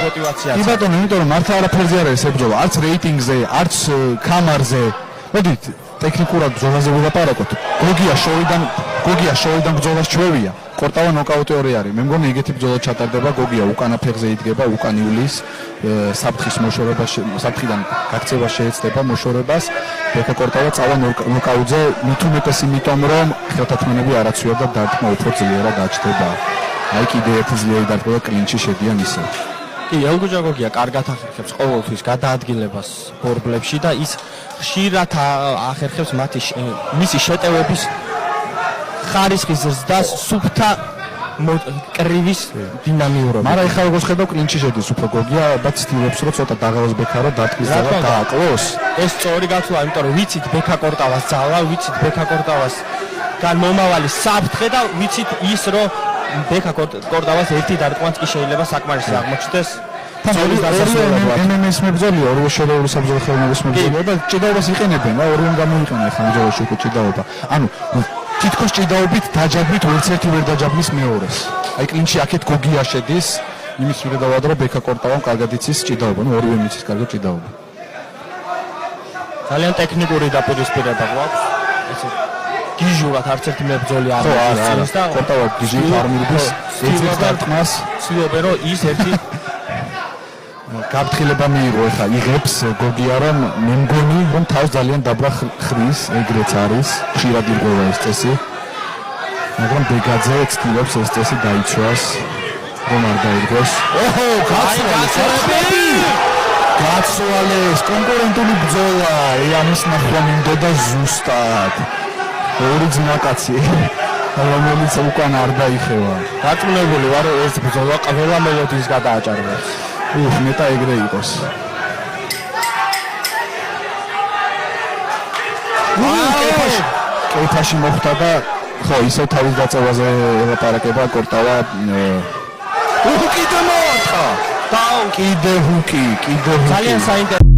მოტივაციაა. კი ბატონო, იმიტომ რომ მართლა არაფერზე არ არის ეს ბრძოლა, არც რეიტინგზე, არც კამარზე. მოდით ტექნიკურად ბრძოლაზე ვილაპარაკოთ. გოგია შოუდან ბრძოლას ჩვევია. კორტავა ნოკაუტიორი არის. მე მგონი ეგეთი ბრძოლა ჩატარდება, გოგია უკანა ფეხზე იდგება, უკან იulis საფრთხის მოშორებას, საფრთხიდან გაქცევა შეეცდება მოშორებას. ბექა კორტავა წავა ნოკაუტზე, მithumetes იმიტომ რომ ხელთათმანები არაცვია და დარტყმა უფრო ძლიერად გაჩნდება. აი კიდე ერთი ძლიერი დარტყმა და კლინჩი შედიან ისე. კი, ელგუჯა გოგია კარგად ახერხებს ყოველთვის გადაადგილებას ბორბლებში და ის ხშირად ახერხებს მისი შეტევების ხარისხის ზრდას სუფთა კრივის დინამიურობა. მაგრამ ეხლა როგორც ხედავ კლინჩი შედის უფრო გოგია, ალბათ ცდილობს რომ ცოტა დაღალოს ბექა რომ დარტყმის და დააკლოს. ეს სწორი გაცვლა, იმიტომ რომ ვიცით ბექა კორტავას ძალა, ვიცით ბექა კორტავას გან მომავალი საფრთხე და ვიცით ის რომ ბექა კორტავას ერთი დარტყმაც კი შეიძლება საკმარისი აღმოჩნდეს. MMA-ის მებრძოლია, ორივე შერეული საბრძოლო ხელოვნების მებრძოლია და ჭიდაობას იყენებენ და ორივემ გამოიყენა ახლა ბრძოლაში უკვე ჭიდაობა. ანუ თითქოს ჭიდაობით დაჯაბრით ერთ ერთი ვერ დაჯაბნის მეორეს. აი კლინჩი აქეთ გოგია შედის, იმის მიღებად რომ ბექა კორტავამ კარგად იცის ჭიდაობა, ну ორივე მიცის კარგად ჭიდაობა. ძალიან ტექნიკური დაპირისპირება გვაქვს. ესე გიჟურად არც ერთი მებრძოლი არ არის და კორტავა გიჟი ფარმირების ერთ დარტყმას ცდილობენ რომ ის ერთი გაფრთხილება მიიღო, ეხლა იღებს გოგია რომ მე მგონი რომ თავს ძალიან დაბლა ხრის, ეგრეც არის, ხშირად ირღვევა ეს წესი. მაგრამ ბეგაძე ცდილობს ეს წესი დაიცვას, რომ არ დაირღვეს. ოჰო, გაცვალეს, კონკურენტული ბრძოლა, ამის ნახვა მინდოდა ზუსტად. ორი ძმაკაცი, რომელიც უკან არ დაიხევა. დაწუნებული ვარ, ეს ბრძოლა ყველა მელოდის გადააჭარბებს. ნეტა ეგრე იყოს. კეიფაში მოხდა და ხო, ისევ თავის დაწევაზე ელაპარაკება კორტავა. კიდე მოაწყა. კიდე ჰუკი. ძალიან საინტერესო